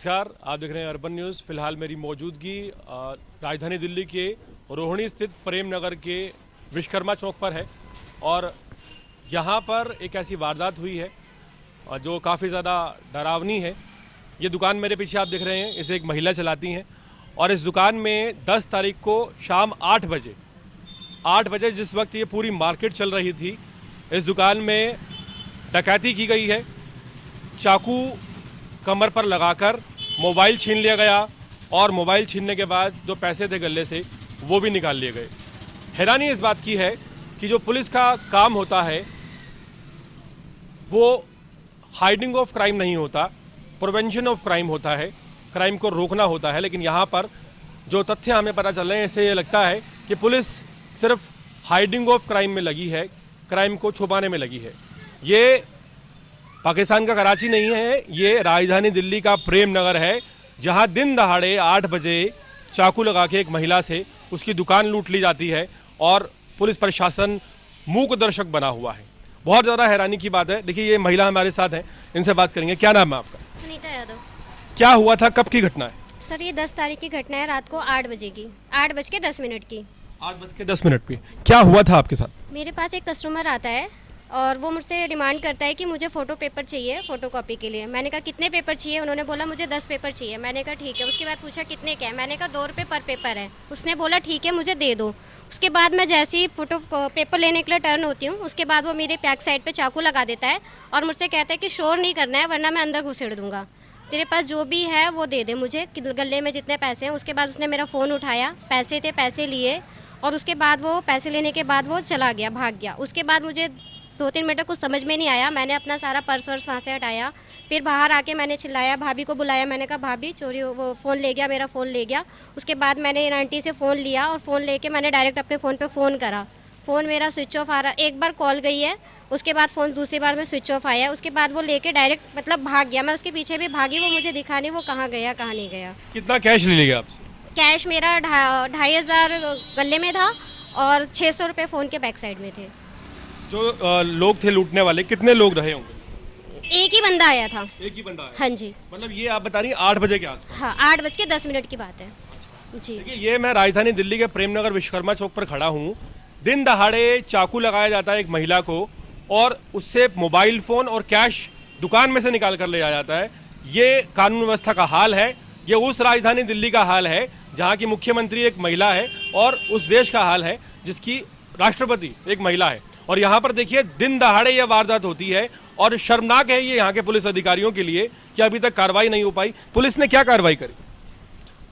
नमस्कार, आप देख रहे हैं अर्बन न्यूज़। फ़िलहाल मेरी मौजूदगी राजधानी दिल्ली के रोहिणी स्थित प्रेम नगर के विश्वकर्मा चौक पर है और यहाँ पर एक ऐसी वारदात हुई है जो काफ़ी ज़्यादा डरावनी है। ये दुकान मेरे पीछे आप देख रहे हैं, इसे एक महिला चलाती हैं और इस दुकान में 10 तारीख को शाम 8 बजे जिस वक्त ये पूरी मार्केट चल रही थी, इस दुकान में डकैती की गई है। चाकू कमर पर लगाकर मोबाइल छीन लिया गया और मोबाइल छीनने के बाद जो पैसे थे गले से वो भी निकाल लिए गए। हैरानी इस बात की है कि जो पुलिस का काम होता है वो हाइडिंग ऑफ क्राइम नहीं होता, प्रिवेंशन ऑफ क्राइम होता है, क्राइम को रोकना होता है। लेकिन यहाँ पर जो तथ्य हमें पता चल रहे हैं, इससे ये लगता है कि पुलिस सिर्फ हाइडिंग ऑफ क्राइम में लगी है, क्राइम को छुपाने में लगी है। ये पाकिस्तान का कराची नहीं है, ये राजधानी दिल्ली का प्रेम नगर है, जहां दिन दहाड़े 8 बजे चाकू लगा के एक महिला से उसकी दुकान लूट ली जाती है और पुलिस प्रशासन मूक दर्शक बना हुआ है। बहुत ज़्यादा हैरानी की बात है। देखिए, ये महिला हमारे साथ हैं, इनसे बात करेंगे। क्या नाम है आपका? सुनीता यादव। क्या हुआ था, कब की घटना है? सर, ये 10 तारीख की घटना है, रात को 8 बजे की, 8:10 की। 8:10 पे क्या हुआ था आपके साथ? मेरे पास एक कस्टमर आता है और वो मुझसे डिमांड करता है कि मुझे फ़ोटो पेपर चाहिए फ़ोटो कॉपी के लिए। मैंने कहा कितने पेपर चाहिए? उन्होंने बोला मुझे 10 पेपर चाहिए। मैंने कहा ठीक है। उसके बाद पूछा कितने क्या है? मैंने कहा 2 रुपये पर पेपर है। उसने बोला ठीक है, मुझे दे दो। उसके बाद मैं जैसे ही फ़ोटो पेपर लेने के लिए टर्न होती हूँ, उसके बाद वो मेरे बैक साइड पे चाकू लगा देता है और मुझसे कहता है कि शोर नहीं करना है वरना मैं अंदर घुसेड़ दूँगा। तेरे पास जो भी है वो दे दे मुझे, गले में जितने पैसे हैं। उसके बाद उसने मेरा फ़ोन उठाया, पैसे थे, पैसे लिए और उसके बाद वो पैसे लेने के बाद वो चला गया, भाग गया। उसके बाद मुझे 2-3 मिनट कुछ समझ में नहीं आया। मैंने अपना सारा पर्स वर्स वहाँ से हटाया, फिर बाहर आके मैंने चिल्लाया, भाभी को बुलाया। मैंने कहा भाभी चोरी, वो फ़ोन ले गया, मेरा फ़ोन ले गया। उसके बाद मैंने इन आंटी से फ़ोन लिया और फ़ोन लेके मैंने डायरेक्ट अपने फ़ोन पे फ़ोन करा। फ़ोन मेरा स्विच ऑफ आ रहा, एक बार कॉल गई है, उसके बाद फ़ोन दूसरी बार में स्विच ऑफ आया। उसके बाद वो लेके डायरेक्ट मतलब भाग गया। मैं उसके पीछे भी भागी, वो मुझे दिखा नहीं वो कहाँ गया कहाँ नहीं गया। कितना कैश ले लिया आपसे? कैश मेरा 2,500 गले में था और 600 रुपये फ़ोन के बैक साइड में थे। जो लोग थे लूटने वाले, कितने लोग रहे होंगे? एक ही बंदा आया था। एक ही बंदा आया? हाँ जी। मतलब ये आप बता रही हैं 8 बजे के आसपास? हाँ, 8:10 की बात है। जी। देखिए, ये मैं राजधानी दिल्ली के प्रेमनगर विश्वकर्मा चौक पर खड़ा हूँ। दिन दहाड़े चाकू लगाया जाता है एक महिला को और उससे मोबाइल फ़ोन और कैश दुकान में से निकाल कर ले जाया जाता है। ये कानून व्यवस्था का हाल है। ये उस राजधानी दिल्ली का हाल है जहाँ की मुख्यमंत्री एक महिला है और उस देश का हाल है जिसकी राष्ट्रपति एक महिला है। और यहाँ पर देखिए, दिन दहाड़े यह वारदात होती है और शर्मनाक है ये यहाँ के पुलिस अधिकारियों के लिए कि अभी तक कार्रवाई नहीं हो पाई। पुलिस ने क्या कार्रवाई करी?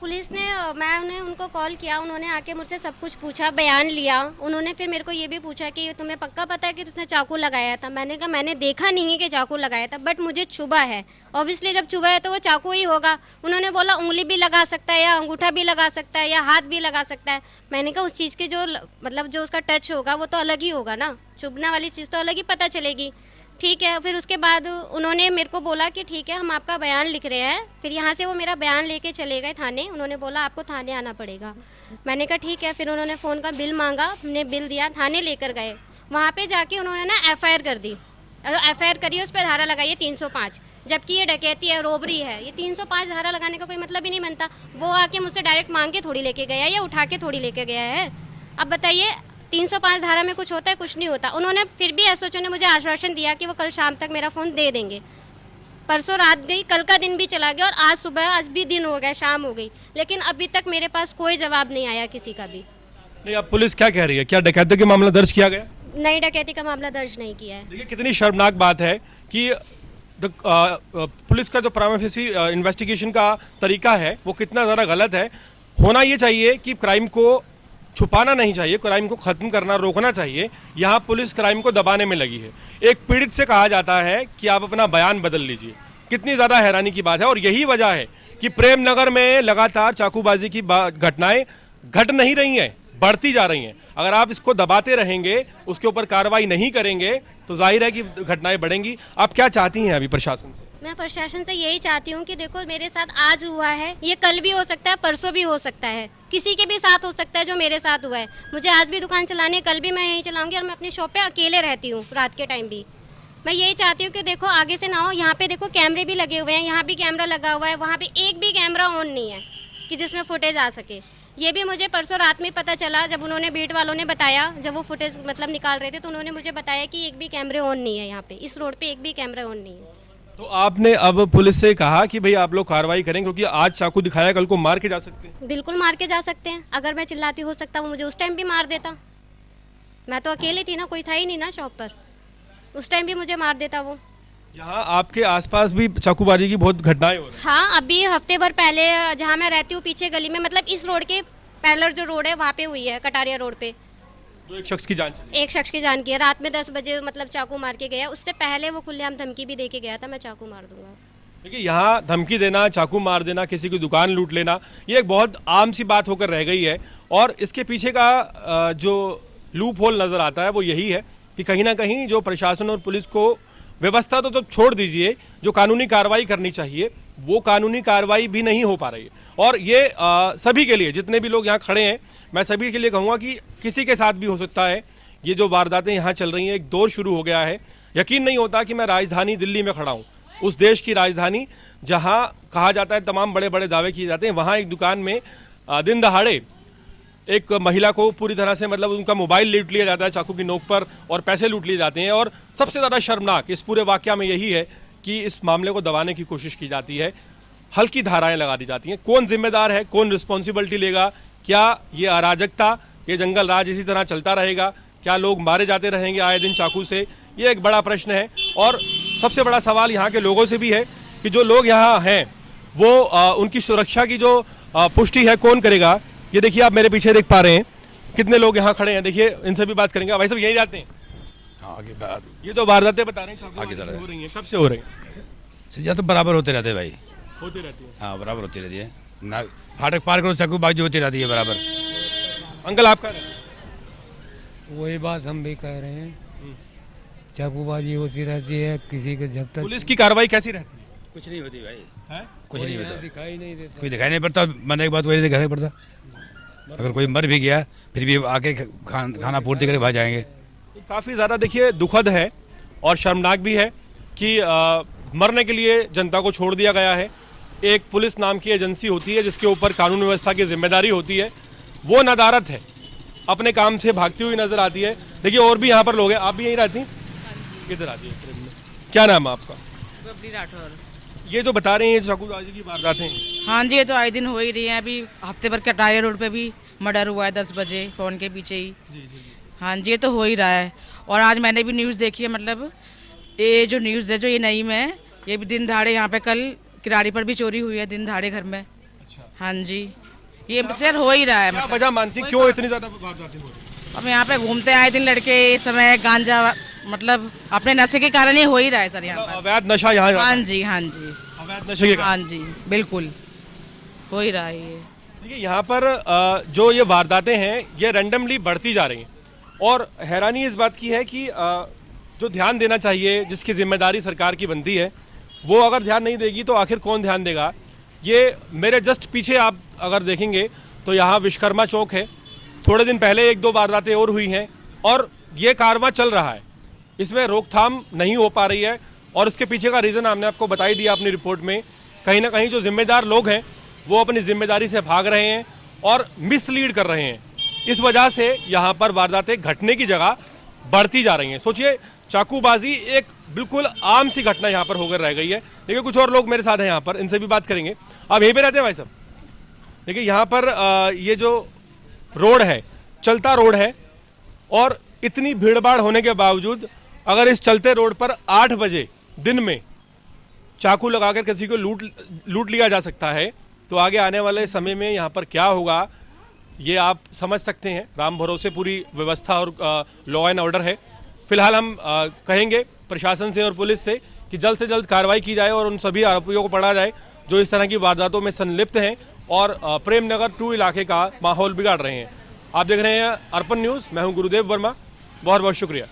पुलिस ने, मैं उनको कॉल किया, उन्होंने आके मुझसे सब कुछ पूछा, बयान लिया। उन्होंने फिर मेरे को ये भी पूछा कि तुम्हें पक्का पता है कि तुमने चाकू लगाया था? मैंने कहा मैंने देखा नहीं है कि चाकू लगाया था, बट मुझे चुभा है। ऑब्वियसली जब चुभा है तो वो चाकू ही होगा। उन्होंने बोला उंगली भी लगा सकता है या अंगूठा भी लगा सकता है या हाथ भी लगा सकता है। मैंने कहा उस चीज़ के जो मतलब जो उसका टच होगा वो तो अलग ही होगा ना, चुभने वाली चीज़ तो अलग ही पता चलेगी। ठीक है। फिर उसके बाद उन्होंने मेरे को बोला कि ठीक है हम आपका बयान लिख रहे हैं। फिर यहाँ से वो मेरा बयान लेके चले गए थाने। उन्होंने बोला आपको थाने आना पड़ेगा। मैंने कहा ठीक है। फिर उन्होंने फ़ोन का बिल मांगा, हमने बिल दिया, थाने लेकर गए। वहाँ पे जाके उन्होंने ना FIR कर दी। FIR करी, उस पर धारा लगाई है 305, जबकि ये डकैती है, रोबरी है। ये 305 धारा लगाने का कोई मतलब ही नहीं बनता। वो आके मुझसे डायरेक्ट मांग के थोड़ी लेके गया या उठा के थोड़ी लेके गया है। अब बताइए 305 धारा में कुछ होता है? कुछ नहीं होता। उन्होंने फिर भी SHO ने मुझे आश्वासन दिया कि वो कल शाम तक मेरा फ़ोन दे देंगे। परसों रात गई, कल का दिन भी चला गया और आज सुबह, आज भी दिन हो गया, शाम हो गई, लेकिन अभी तक मेरे पास कोई जवाब नहीं आया किसी का भी। नहीं, अब पुलिस क्या कह रही है? क्या डकैती का मामला दर्ज किया गया? नई डकैती का मामला दर्ज नहीं किया है। देखिए, कितनी शर्मनाक बात है कि पुलिस का जो प्राइमा फेसी इन्वेस्टिगेशन का तरीका है वो कितना ज़्यादा गलत है। होना ये चाहिए कि क्राइम को छुपाना नहीं चाहिए, क्राइम को ख़त्म करना, रोकना चाहिए। यहाँ पुलिस क्राइम को दबाने में लगी है। एक पीड़ित से कहा जाता है कि आप अपना बयान बदल लीजिए। कितनी ज़्यादा हैरानी की बात है। और यही वजह है कि प्रेम नगर में लगातार चाकूबाजी की घटनाएं घट नहीं रही हैं, बढ़ती जा रही हैं। अगर आप इसको दबाते रहेंगे, उसके ऊपर कार्रवाई नहीं करेंगे तो जाहिर है कि घटनाएं बढ़ेंगी। आप क्या चाहती हैं अभी प्रशासन से? मैं प्रशासन से यही चाहती हूँ कि देखो मेरे साथ आज हुआ है, ये कल भी हो सकता है, परसों भी हो सकता है, किसी के भी साथ हो सकता है जो मेरे साथ हुआ है। मुझे आज भी दुकान चलानी है, कल भी मैं यहीं चलाऊंगी और मैं अपनी शॉप पे अकेले रहती हूँ रात के टाइम भी। मैं यही चाहती हूँ कि देखो आगे से ना हो, यहाँ पे देखो कैमरे भी लगे हुए हैं, यहाँ भी कैमरा लगा हुआ है, वहाँ पे एक भी कैमरा ऑन नहीं है कि जिसमें फुटेज आ सके। ये भी मुझे परसों रात में पता चला, जब उन्होंने बीट वालों ने बताया, जब वो फुटेज मतलब निकाल रहे थे तो उन्होंने मुझे बताया कि एक भी कैमरे ऑन नहीं है, यहाँ पे इस रोड पे एक भी कैमरा ऑन नहीं है। तो आपने अब पुलिस से कहा कि भाई आप लोग कार्रवाई करें, क्योंकि आज चाकू दिखाया, कल को मार के जा सकते हैं। बिल्कुल मार के जा सकते हैं, अगर मैं चिल्लाती हो सकता वो मुझे उस टाइम भी मार देता। मैं तो अकेली थी ना, कोई था ही नहीं ना शॉप पर, उस टाइम भी मुझे मार देता वो। यहाँ आपके आसपास भी चाकूबाजी की बहुत घटनाएं हो रही हैं। हाँ, अभी हफ्ते भर पहले जहाँ मैं रहती हूँ पीछे गली में, मतलब इस रोड के पैरेलल जो रोड है वहाँ पे हुई है, कटारिया रोड पे। जो एक शख्स की जान चली। एक शख्स की जान की है, रात में 10 बजे मतलब चाकू मार के गया। उससे पहले वो खुलेआम धमकी भी दे के गया था, मैं चाकू मार दूंगा। देखिए, यहाँ धमकी देना, चाकू मार देना, किसी की दुकान लूट लेना, ये एक बहुत आम सी बात होकर रह गई है। और इसके पीछे का जो लूप होल नज़र आता है वो यही है कि कहीं ना कहीं जो प्रशासन और पुलिस को व्यवस्था तो छोड़ दीजिए, जो कानूनी कार्रवाई करनी चाहिए वो कानूनी कार्रवाई भी नहीं हो पा रही है। और ये सभी के लिए, जितने भी लोग यहाँ खड़े हैं, मैं सभी के लिए कहूँगा कि किसी के साथ भी हो सकता है। ये जो वारदातें यहाँ चल रही हैं, एक दौर शुरू हो गया है। यकीन नहीं होता कि मैं राजधानी दिल्ली में खड़ा हूँ, उस देश की राजधानी जहाँ कहा जाता है तमाम बड़े बड़े दावे किए जाते हैं। वहाँ एक दुकान में दिन दहाड़े एक महिला को पूरी तरह से मतलब उनका मोबाइल लूट लिया जाता है चाकू की नोक पर, और पैसे लूट लिए जाते हैं। और सबसे ज़्यादा शर्मनाक इस पूरे वाक़या में यही है कि इस मामले को दबाने की कोशिश की जाती है, हल्की धाराएं लगा दी जाती हैं। कौन जिम्मेदार है, कौन रिस्पॉन्सिबिलिटी लेगा? क्या ये अराजकता, ये जंगल राज इसी तरह चलता रहेगा? क्या लोग मारे जाते रहेंगे आए दिन चाकू से? ये एक बड़ा प्रश्न है। और सबसे बड़ा सवाल यहाँ के लोगों से भी है कि जो लोग यहाँ हैं वो उनकी सुरक्षा की जो पुष्टि है कौन करेगा? ये देखिए, आप मेरे पीछे देख पा रहे हैं कितने लोग यहाँ खड़े हैं। देखिए, इनसे भी बात करेंगे। भाई साहब यही जाते हैं? आगे बात ये तो वारदातें बता रहे हैं, चाकू आगे हो रही हैं, कब से हो रही हैं? सजा तो बराबर होते रहते हैं भाई। होती रहती है। हाँ, बराबर होती रहती है ना। फाटक पार करो, चाकूबाजी होती रहती है बराबर। अंकल आपका वही बात हम भी कह रहे हैं, चाकूबाजी होती रहती है, किसी के जब तक पुलिस की कार्रवाई कैसी रहती है? कुछ नहीं होती भाई, है? कुछ नहीं होता, दिखाई नहीं देता। कोई दिखाई नहीं पड़ता। मरने के बाद कोई दिखाई नहीं पड़ता। अगर कोई मर भी गया फिर भी आके खाना पूर्ति करके भाग जाएंगे। काफ़ी ज़्यादा देखिए दुखद है और शर्मनाक भी है कि मरने के लिए जनता को छोड़ दिया गया है। एक पुलिस नाम की एजेंसी होती है जिसके ऊपर कानून व्यवस्था की जिम्मेदारी होती है, वो नदारत है, अपने काम से भागती हुई नजर आती है। देखिए, और भी यहाँ पर लोग हैं। आप भी यहीं रहती हैं? किधर आती है? क्या नाम है आपका? बबली राठौर। ये जो बता रहे हैं चाकूबाजी की वारदातें, हाँ जी, ये तो आए दिन हो ही रही हैं। अभी हफ्ते भर कटारिया रोड पे भी मर्डर हुआ है 10 बजे, फ़ोन के पीछे ही। हाँ जी, ये तो हो ही रहा है। और आज मैंने भी न्यूज़ देखी है, मतलब ये जो न्यूज़ है जो ये नई में, ये भी दिन दहाड़े यहाँ पे कल किराड़ी पर भी चोरी हुई है दिन दहाड़े घर में। हाँ जी, ये सर हो ही रहा है। क्या मतलब वजह मानती हैं क्यों इतनी ज़्यादा वारदातें हो रही हैं? अब यहाँ पे घूमते आए दिन लड़के, इस समय गांजा, मतलब अपने नशे के कारण ये हो ही रहा है सर यहाँ पर। अवैध नशा यहाँ हाँ जी, हाँ जी, अवैध नशे के कारण। हाँ जी, बिल्कुल हो ही रहा है ये। देखिए, यहाँ पर जो ये वारदातें हैं ये रैंडमली बढ़ती जा रही हैं। और हैरानी इस बात की है कि जो ध्यान देना चाहिए, जिसकी जिम्मेदारी सरकार की बनती है, वो अगर ध्यान नहीं देगी तो आखिर कौन ध्यान देगा? ये मेरे जस्ट पीछे आप अगर देखेंगे तो यहाँ विश्वकर्मा चौक है। थोड़े दिन पहले एक दो वारदातें और हुई हैं और ये कारवां चल रहा है, इसमें रोकथाम नहीं हो पा रही है। और इसके पीछे का रीज़न हमने आपको बता ही दिया अपनी रिपोर्ट में। कहीं ना कहीं जो जिम्मेदार लोग हैं वो अपनी जिम्मेदारी से भाग रहे हैं और मिसलीड कर रहे हैं। इस वजह से यहाँ पर वारदातें घटने की जगह बढ़ती जा रही हैं। सोचिए, चाकूबाजी एक बिल्कुल आम सी घटना यहाँ पर होकर रह गई है। देखिए, कुछ और लोग मेरे साथ हैं यहाँ पर, इनसे भी बात करेंगे। आप यहीं पे रहते हैं भाई साहब? देखिए, यहाँ पर ये जो रोड है, चलता रोड है, और इतनी भीड़ भाड़ होने के बावजूद अगर इस चलते रोड पर 8 बजे दिन में चाकू लगाकर किसी को लूट लिया जा सकता है, तो आगे आने वाले समय में यहाँ पर क्या होगा ये आप समझ सकते हैं। राम भरोसे पूरी व्यवस्था और लॉ एंड ऑर्डर है। फिलहाल हम कहेंगे प्रशासन से और पुलिस से कि जल्द से जल्द कार्रवाई की जाए और उन सभी आरोपियों को पकड़ा जाए जो इस तरह की वारदातों में संलिप्त हैं और प्रेम नगर 2 इलाके का माहौल बिगाड़ रहे हैं। आप देख रहे हैं अर्पण न्यूज़, मैं हूं गुरुदेव वर्मा। बहुत बहुत शुक्रिया।